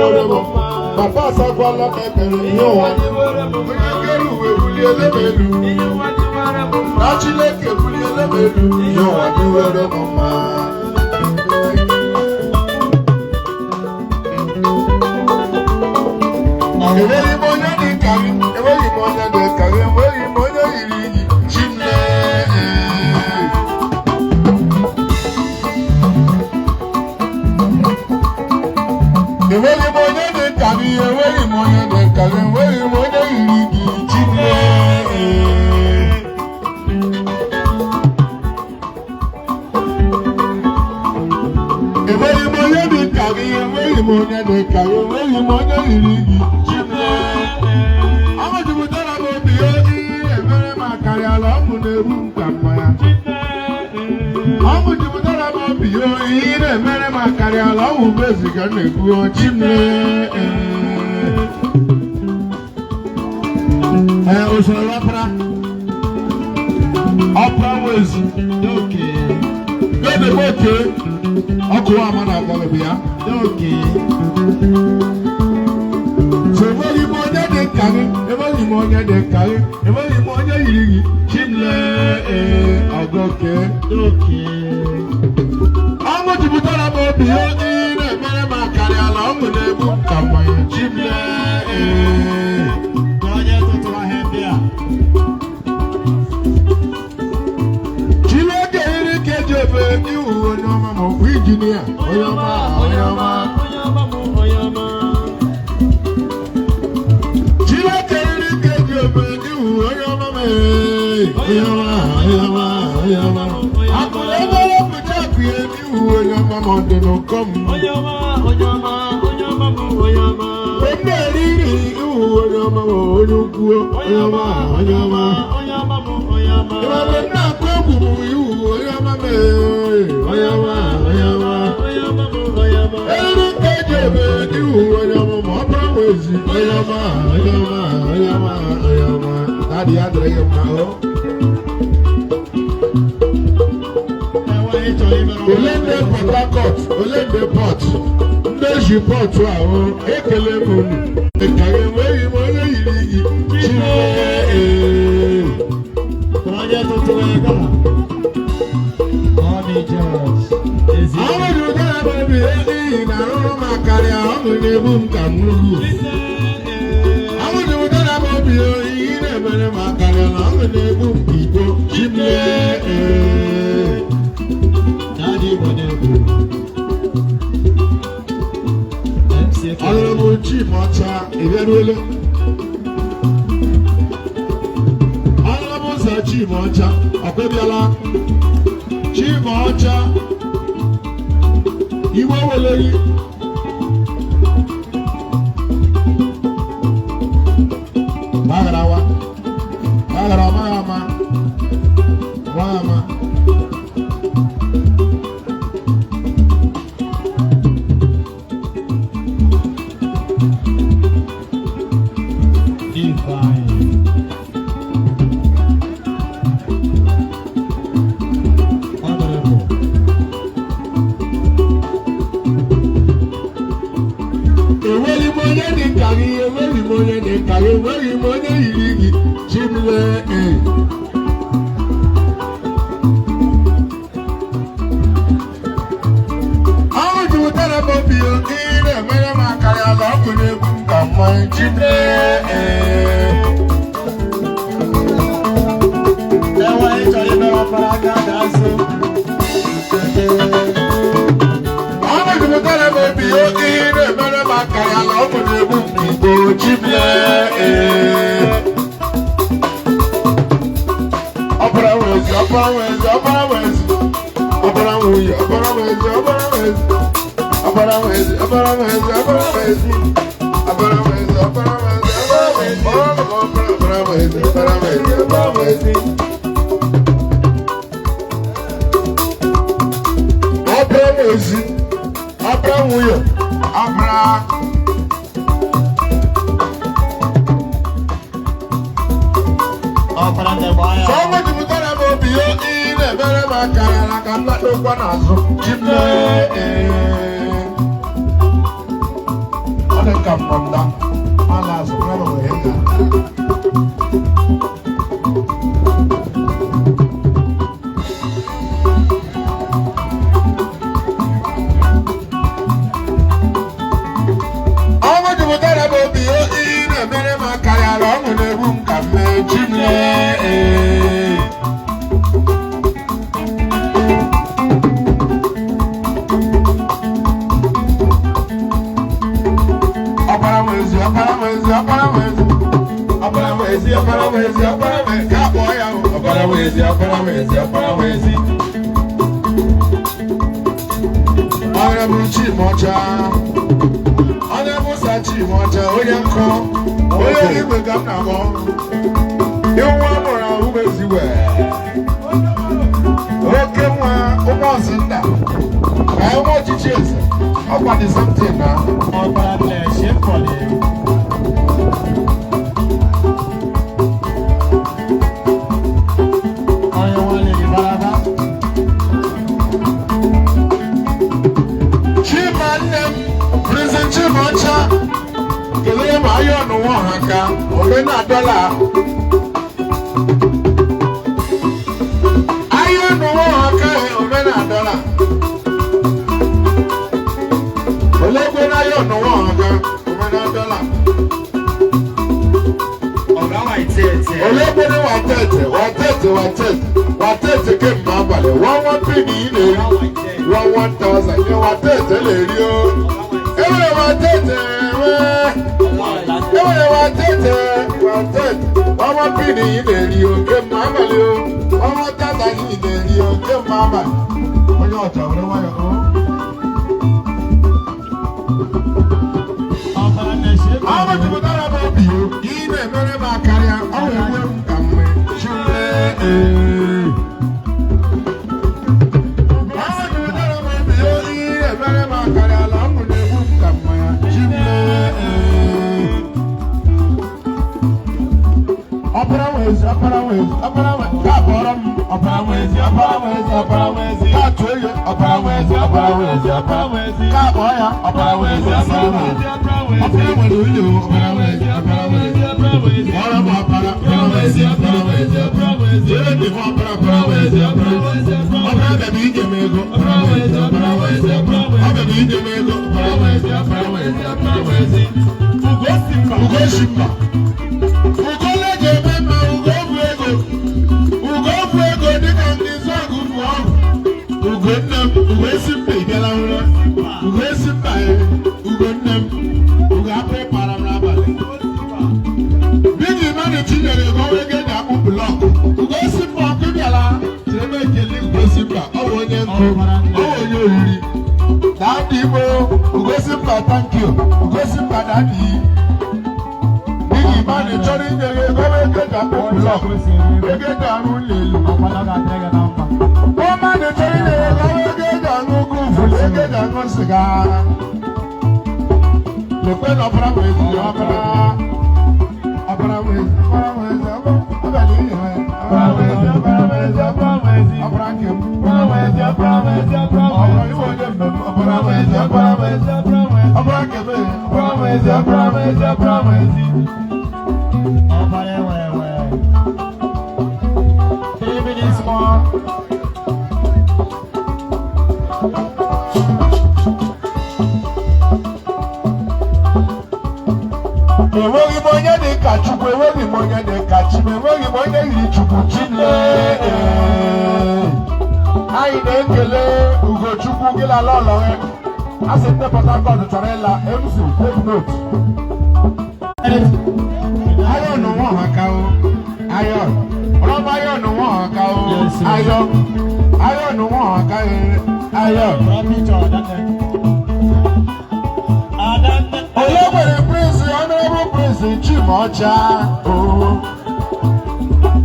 Papa sakwala mekere ihe ụwa onye kere uwe buliele m elu na Chineke buliele m elu ihe ụwa dịwere m mma. Enweghị m onye dị ka gị, enweghị m onye dị ka gị, enweghị m onye yiri gị Chineke. Enweghị m onye dị ka gị, enweghị m onye dị ka gị, enweghị m onye yiri gị Chineke. Enweghị m onye dị ka gị, enweghị m onye dị ka gị, enweghị m onye yiri gị Chineke. Ọ jupụtara m obi oji ebere m akarịala ọmụ na-egbu nka mmanya. Ọ jupụtara m obi oyi na-emere m akarịala ọmụ beziga na-egbu Chineke. Usoro ọpara wezi oke na-eme oke ọkụ ama na agbalị ya oke. So enweghị m onye dị ka gị, enweghị m onye dị ka gị, enweghị m onye yiri gị Chineke. Ọgọke oke ọṅụ jupụtara m obi oji na-emere m akarịala ọṅụ na-egbu ka mmanya Chineke. Onye tụtụrụ ahịa ndị a Chineke yiri ka eji ebe iwu onye ọma ma ọ bụ injinia onye ọma onye ọma. Chineke yiri ka eji ebe iwu onye ọma ma onye ọma onye ọma onye ọma. Akụrụ ebere pụta akụ ya iwu onye ọma ma ọ dị n'ụkọ m. Onye ọma onye ọma onye ọma bụ onye ọma. Onye eriri iwu onye ọma ma onye ukwu onye ọma onye ọma. Onye ọma bụ onye ọma. Ịbadị nna akụ egwu bụ iwu onye ọma ma onye ọma onye ọma. Onye ọma bụ onye ọma. Eriri ka eji ebe iwu onye ọma ma ọ bụrụ ma ezi onye ọma onye ọma onye ọma onye ọma. Dadị ya dịrị gị mma o. Ole ndị Port Harcourt, ole ndị Port, ndị ji Port ahụ ekele m unu. Ka enweghị m onye yiri gị Chineke. Onye tụtụrụ ego ahụ ji ụdara m obi n'ihi na arụrụ m akarịa ọṅụ na-egbu m ka m ugwu. Ahụ ji ụdara m obi oyi na-emere m akarịa na ọṅụ na-egbu m ka Igbo Chineke. Honorable Chief Ọcha Iberuele. Honorable Sir Chief Ọcha Ọkwebiala. Chief Ọcha Igbo Weleri. Bagarawa Mayama enweghị m onye yiri gị Chineke. Ahụ jupụtara m obi oke na-emere m akarịala ọkụ na-egbu m ka mmanya Chineke. Enweghị chọrọ imere ọfara aka ga-azụ. Ahụ jupụtara m obi oke na-emere m akarịala ọkụ na-egbu m ka Igbo Chineke. Ọbara wezi, ọbara wezi, ọbara wezi, ọbara nwunye, ọbara wezi, ọbara wezi, ọbara wezi, ọbara wezi, ọbara wezi, ọbara wezi, ọbara wezi, ọbara wezi, ọbara wezi, ọbara wezi. Ọbara wezi, ọbara nwunye, ọbara. Sọmọ jupụtara m obi oji na-emere m akarịala ka m nakpekwa n'azụ Chineke. Ada Kamanda, Alas, brother, Honorable Chief Mocha, Honorable Sachi Mocha, Oyanko, Oyanko Gamnamo, you want more who is you wear. Okay, almost in that. I want to chase about something now. Ayo no one haka, Obena dollar. Ayo no one haka, Obena dollar. Olebena ayo no one haka, Obena dollar. Olebena watete came mabale. 1 penny in 1,000. You watete lerio. Every watete. Mama Pini in the Rio, came Mamma Leo, Mama Tata in the Rio, came Mamma. When you're talking about your own, how much would that about you? Even very bad carrier, all the way come with thank you. Daddy. Big man is turning the go get up block. They get down only. Woman is turning the go get down no groove. They get down no cigar. The pen of Bravo is the opera. Opera with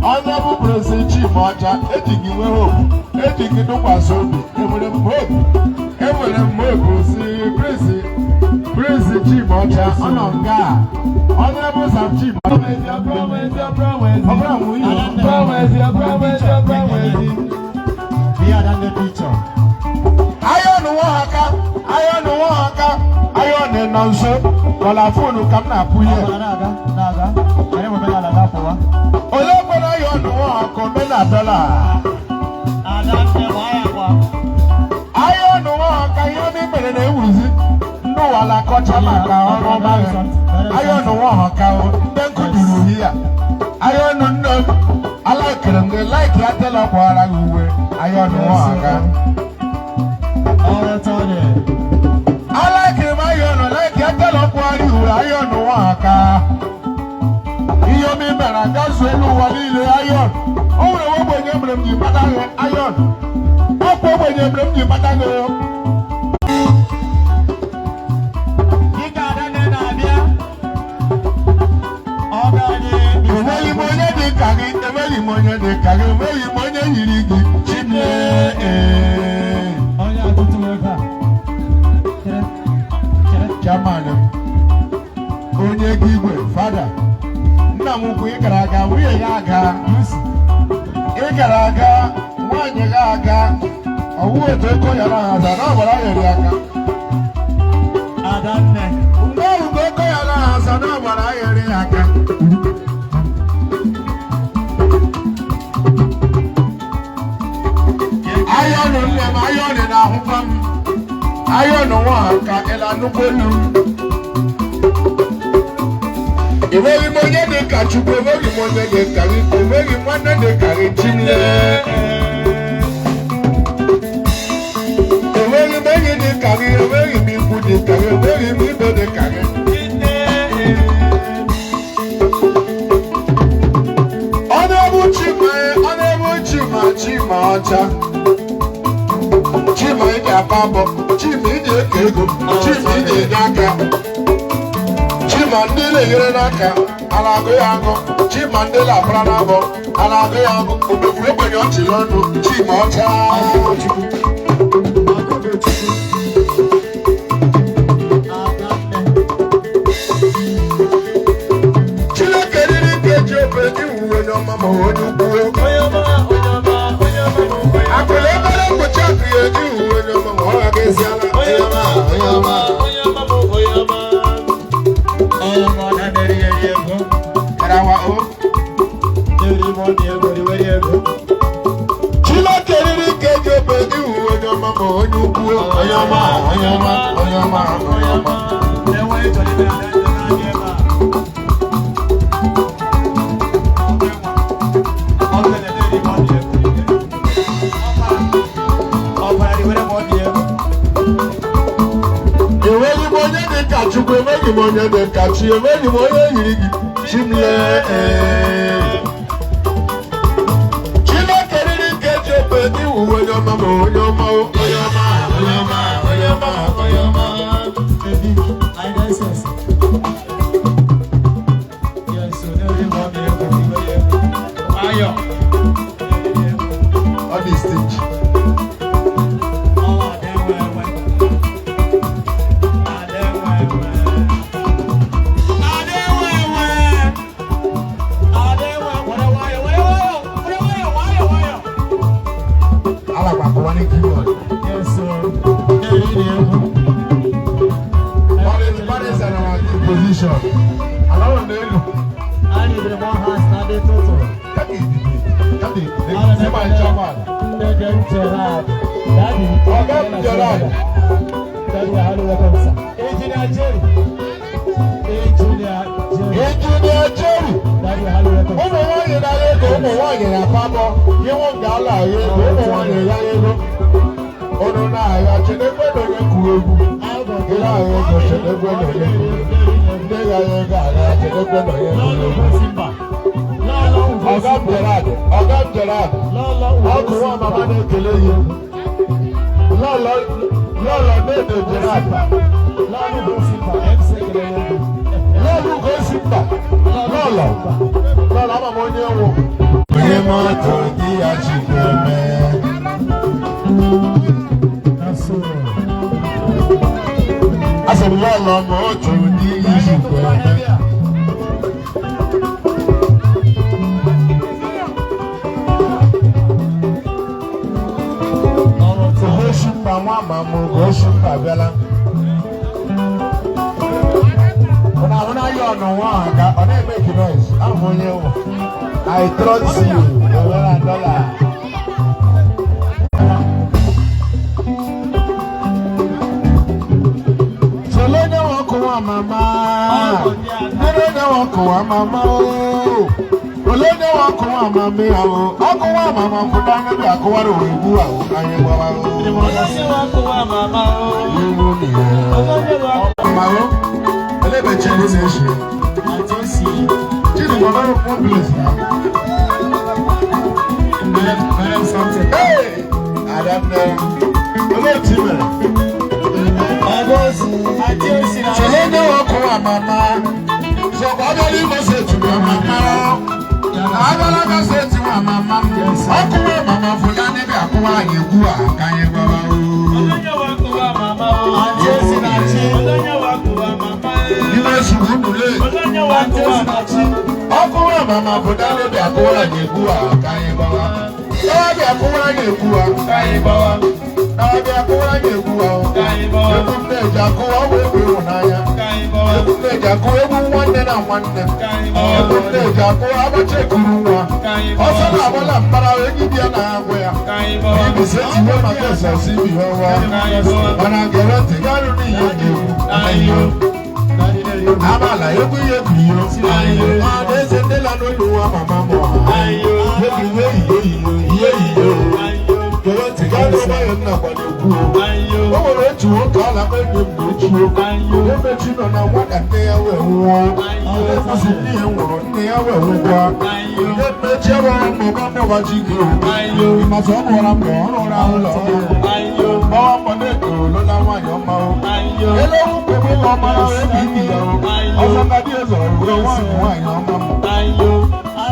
Honorable Prince Chimocha, Eddie Will, Eddie Kidopasobi, Evelyn Prince Chimocha, Ononga, Honorable Sam Chimocha, nso wala phone kam na apuye ole kwela yo no ko me na dollar ayo no ka yo mi mere na ewuzi no wala kocha maka oro ba ayo no ka o nde nkuduru hia ayo no no alakere nge like ya tell up ara uwe ayo no ka alakere ma yo no like ya tell up ara uwe ayo no ka iyo mi mera gaso elu wali ile ayo owure wo gbenye mrem ji pata ayo opo gbenye mrem ji pata go monye de kage weyi monye yirigi chine onya tutu weka chamane onye gigwe father nna m ku ikaraga wiye ya aga ikaraga nwanye ga aga owu eto ko ya na aza na obara yeri aka adanne owu ko ya na aza na obara yeri aka ayọ̀nù na ahụkwa m ayọ̀nù nwa ka ịla nnukwu elu enweghị m onye dị ka Chukwu enweghị m onye dị ka gị enweghị m nwanne dị ka gị Chineke enweghị m enyi dị ka gị enweghị m ikwu dị ka gị enweghị m ibe dị ka gị ọ na-ebu Chima ọcha Chima ide apabo, Chima ide ego, Chima ide n'aka. Chima ndị na-enyere n'aka, ala agụ ya agụ. Chima ndị na-abara n'abọ, ala agụ ya agụ. Ogbefuru ogbenye ọchị n'ọnụ, Chima ọcha. Chineke riri nke eji ofe iwu onye ọma ma onye ukwu. Akụla ebere mgbochi akụ ya eji iwu onye ọma ma ọ ga eziala. Chineke riri nke eji ofe iwu onye ọma ma onye ukwu. Onye ọma. Enweghị m onye dị ka Chukwu, enweghị m onye dị ka Chi, enweghị m onye yiri gị Chimle. Chineke riri nke eji ofe iwu onye ọma ma onye ọma. Ọ dị stage. Position. Allow them to look. I need the one hand standing total. That is my German. Gerard. Daddy, how do you welcome, sir? Engineer Jerry. Daddy, how do you welcome, sir? Ọ̀gá Gerard, ọkùnrin ọmọ bá ní ìkèlè yìí. Lọ́lọ́ méde Gerard. Lọ́lọ́ Gosipà. Lọ́lọ́ ọmọ mọ ní ẹ̀wọ̀n. Onye mọ́tò ní àjìgbè mẹ́. Asọ̀rọ̀ lọ́lọ́ mọ́tò ní àjìgbè mẹ́. Nwamma m Oshimba abịala. $1 million. I didn't make noise. I'm on you. I trust you. $1. Mama, Olóde wa kò wá mama mi àwọ̀, ọkọ̀ wá mama fún dáná bí àkọ́wá rẹ̀ òwe bú àwọ̀ káyé wá wá. Olóde wa kò wá mama o. Yóò ní ẹ̀. Olóde wa kò wá mama o. Ẹlẹ́bẹ̀ẹ́jẹ́ ní ṣe é ṣe. Àti ó sì. Kí ni mo lọ́rùn fún bílẹ̀sì náà? Bẹ̀rẹ̀ sọ́tẹ̀. Àdàpẹ̀ olóòtú bẹ̀rẹ̀. Olóde wa kò wá mama. Somebody must say to my mama. I say to my mama. Akuwa mama for ya nebe akuwa yeguwa kanye baba o. Olanya wakuwa mama o. Ajesi na chi. Olanya wakuwa mama. Ime shubule. Olanya wakuwa mama. Akuwa mama for ya nebe akuwa yeguwa kanye baba. Nawabi akuwa yeguwa kanye baba. Nawabi akuwa yeguwa kanye baba. Yegunde jakuwa wewe unaya. Yegunde jakuwa wewe wanne na wanne. Yegunde jakuwa abache kuruwa. Osana abola mbara wegibia na agwea. Ibi seti we makesa sibi wawa. Wanagere tigaru ni yegewu. Amala yebu yebu yo. Adese ndela noluwa mama moha. Yebu yeyo. Gere tigaru wayo na kwaneku. Owo retu woka ala mende mbechu. Mbechu no na waka neya wewa. Mbechu niye wuro neya wewa. Mbechu wa mama wa jigo. Imaso wora mbora ulo. Mama neko lola wanyo mao. Ele ukwe mama ebi yo. Osaka die zo ro wanyo mama.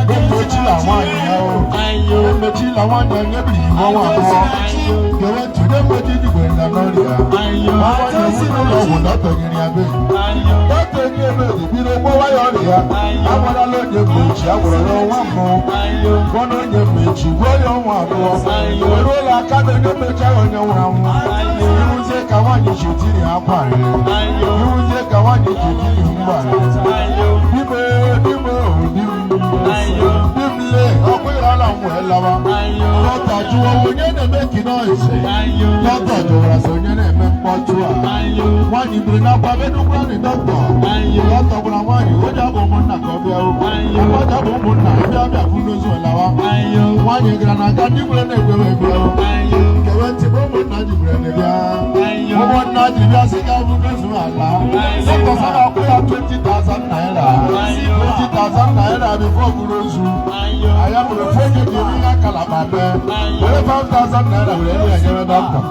Mbechu la wanyo. Mbechu la wanyo nyebi wo wa bo. Gere tude mbechu digwe na noria. Mama yesi no lo wo doto nyiri abe. Doto ni ebe bi ro bo wa yo ria. Awara lo je mbechu aworo lo wa mo. Bono nye mbechu bo yo wa bo. Ero la ka de mbechu awonye wura mu. Iwuze ka wanyi shotiri apare. Iwuze ka wanyi shotiri mbare. Bime Bimle ọkùnrin ala mú ẹ lọ́wọ́. Lọ́tọ̀ ju owó yẹn ní méjì náà ṣe. Lọ́tọ̀ ju ọ̀rọ̀sọ̀ yẹn ní ẹ̀mẹ́ pọ̀jù à. Wọ́n yìí bìrì náà pàbẹ́ dúpọ̀ ní dọ́tọ̀. Lọ́tọ̀ gbọ́dọ̀ wọ́n yìí ó jábọ̀ mú nà kọ́ bí ẹ o. Ẹ̀kọ́ jábọ̀ mú nà ẹ̀bí ọ̀bí àfúnlóṣù ọ̀làwọ́. Wọ́n yìí gírànà ká dìbò ní ìgbéwé bí ẹ o. Kẹ̀wé tí bó mú nà jìbìrì ní bí a. Owó nà jìbìrì àṣìkà àfúnlóṣù àlá. Lọ́tọ̀ sábà pé à $20,000. $20,000 before Guruzu. I am refusing to be a calabash. $5,000 will be a doctor.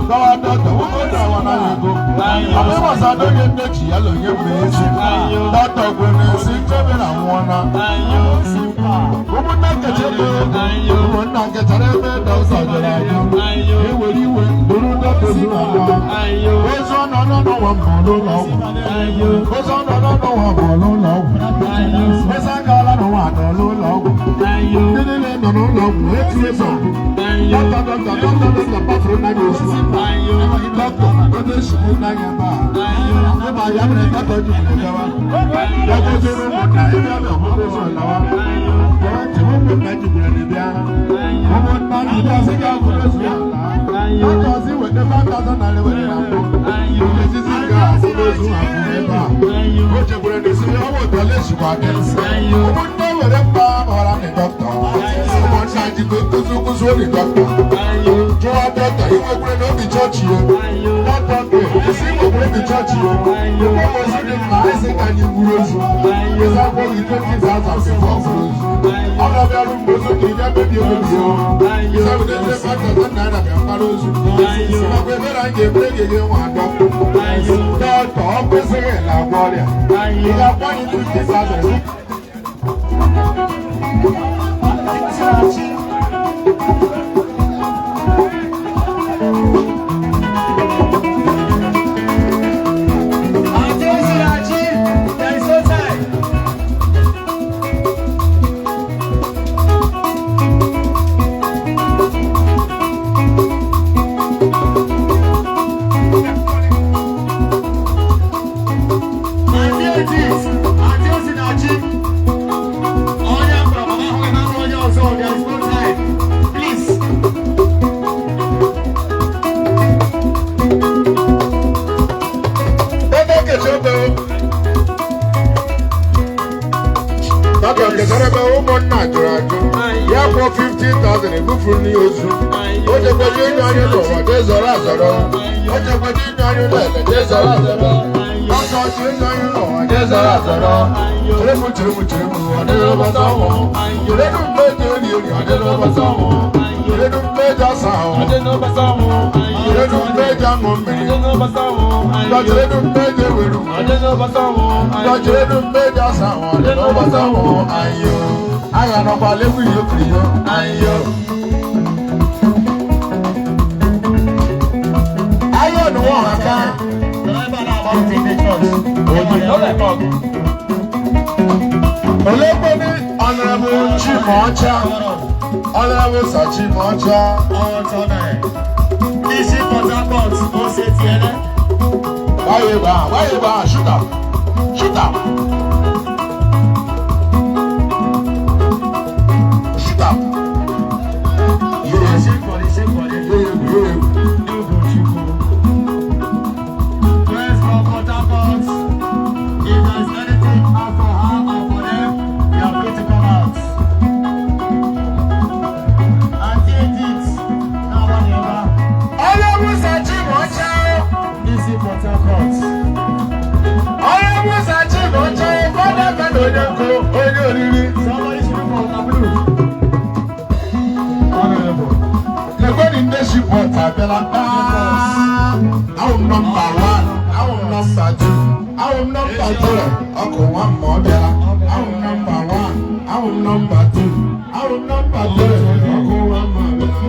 No, I don't know what I want to go. I was a dog in the yellow, you may see. Doctor, when I see Kevin, I wanna. Woman, not get you will not get a little dose of the radio. You will you will not do that. Goes on, no one follow now. Goes on, no one follow now. Yes, I got no one, no logo. Didn't know no logo. Let's listen. Doctor, This funi ozu. Oje kwaji nyanyi no wade zora zora. Oje kwaji nyanyi no wade zora zora. Oje kwaji nyanyi no wade zora zora. Chiremu wade basawo. Chiremu beje ni wade basawo. Chiremu beje sawo. Chiremu beje ngombe. Chiremu beje weru. Chiremu beje sawo. Chiremu basawo ayo. Aya no kwale wi yo kriyo ayo. Ayo no wa ka. Oleboni Honorable Chimocha. Honorable Sachimocha. Isi Port Harcourt, ó ṣe tiẹ̀ lẹ́. Wáyé bá, shoot up. Shoot up. Our number 1, our number 2, our number 3, Oku Nwamma Bella. Our number 1, our number 2, our number 3, Oku Nwamma Bella.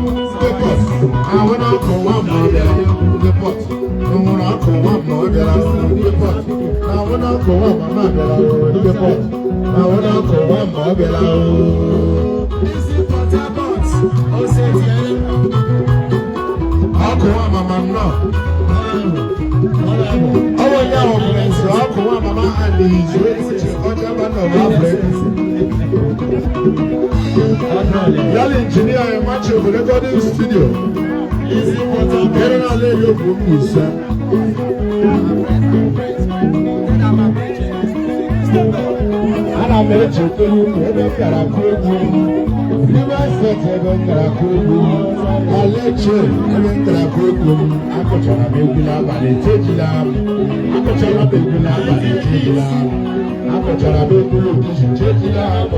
The pot, I want Oku Nwamma Bella. The pot, I want Oku Nwamma Bella. The pot, I want Oku Nwamma Bella. The pot, I want Oku Nwamma Bella. This is Port Harcourt, ó ṣe tiẹ̀ lẹ́. Oku Nwamma no. Our young friends, Oku Nwamma and his relationship, Yali engineer and much of the recording studio. Get on a lady of Musa. And I met you to you, Karakubu. You must set Karakubu. I let you, Karakubu. I could try to make you laugh and take you laugh. I could try to make you laugh and take you laugh. I could try to make you look and take you laugh.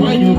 Why you